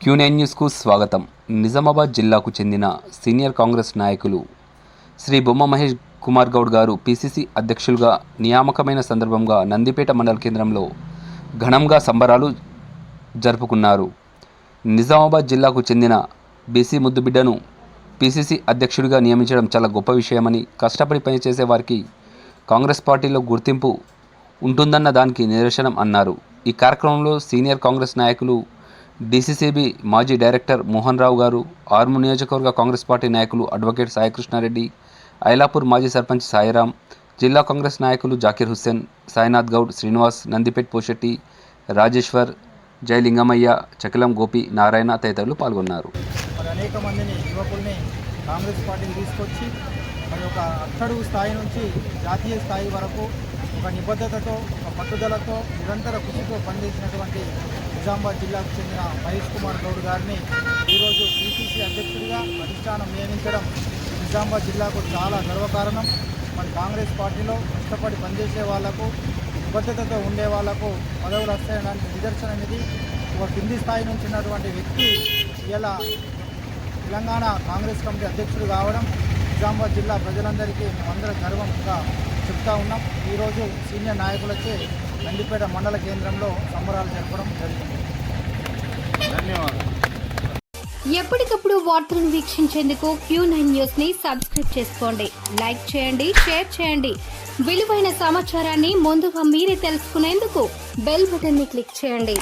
Q9 న్యూస్కు స్వాగతం. నిజామాబాద్ జిల్లాకు చెందిన సీనియర్ కాంగ్రెస్ నాయకులు శ్రీ బొమ్మ మహేష్ కుమార్ గౌడ్ గారు పిసిసి అధ్యక్షులుగా నియామకమైన సందర్భంగా నందిపేట మండల కేంద్రంలో ఘనంగా సంబరాలు జరుపుకున్నారు. నిజామాబాద్ జిల్లాకు చెందిన బీసీ ముద్దుబిడ్డను పిసిసి అధ్యక్షుడిగా నియమించడం చాలా గొప్ప విషయమని, కష్టపడి పనిచేసే వారికి కాంగ్రెస్ పార్టీలో గుర్తింపు ఉంటుందన్న దానికి నిదర్శనం అన్నారు. ఈ కార్యక్రమంలో సీనియర్ కాంగ్రెస్ నాయకులు డీసీసీబీ మాజీ డైరెక్టర్ మోహన్ రావు గారు, ఆర్ము నియోజకవర్గ కాంగ్రెస్ పార్టీ నాయకులు అడ్వకేట్ సాయికృష్ణారెడ్డి, ఐలాపూర్ మాజీ సర్పంచ్ సాయిరాం, జిల్లా కాంగ్రెస్ నాయకులు జాకీర్ హుస్సేన్, సాయినాథ్ గౌడ్, శ్రీనివాస్, నందిపేట్ పోషెట్టి, రాజేశ్వర్, జయలింగమయ్య, చకిలం గోపి, నారాయణ తదితరులు పాల్గొన్నారు. అనేక మందిని యువకుల్ని కాంగ్రెస్ పార్టీకి తీసుకొచ్చి మరి ఒక అట్టడుగు స్థాయి నుంచి జాతీయ స్థాయి వరకు ఒక నిబద్ధతతో, ఒక పట్టుదలతో, నిరంతర కృషితో పనిచేసినటువంటి నిజామాబాద్ జిల్లాకు చెందిన మహేష్ కుమార్ గౌడ్ గారిని ఈరోజు పిసిసి అధ్యక్షుడిగా అధిష్టానం నియమించడం నిజామాబాద్ జిల్లాకు చాలా గర్వకారణం. మరి కాంగ్రెస్ పార్టీలో కష్టపడి పనిచేసే వాళ్లకు, నిబద్ధతతో ఉండే వాళ్లకు పదవులు వస్తాయనడానికి నిదర్శనం ఇది. ఒక కింది స్థాయి నుంచి ఉన్నటువంటి వ్యక్తి ఇలా తెలంగాణ కాంగ్రెస్ కమిటీ అధ్యక్షుడు కావడం నిజామాబాద్ జిల్లా ప్రజలందరికీ మేమందరం గర్వంగా చెప్తా ఉన్నాం. ఈరోజు సీనియర్ నాయకులచే నందిపేట మండల కేంద్రంలో సంబరాలు జరపడం జరిగింది. ధన్యవాదాలు. ఎప్పటికప్పుడు వార్తలను వీక్షించేందుకు Q9 న్యూస్ ని సబ్స్క్రైబ్ చేసుకోండి, లైక్ చేయండి, షేర్ చేయండి. విలువైన సమాచారాన్ని ముందుగా మీరే తెలుసుకునేందుకు బెల్ బటన్ ని క్లిక్ చేయండి.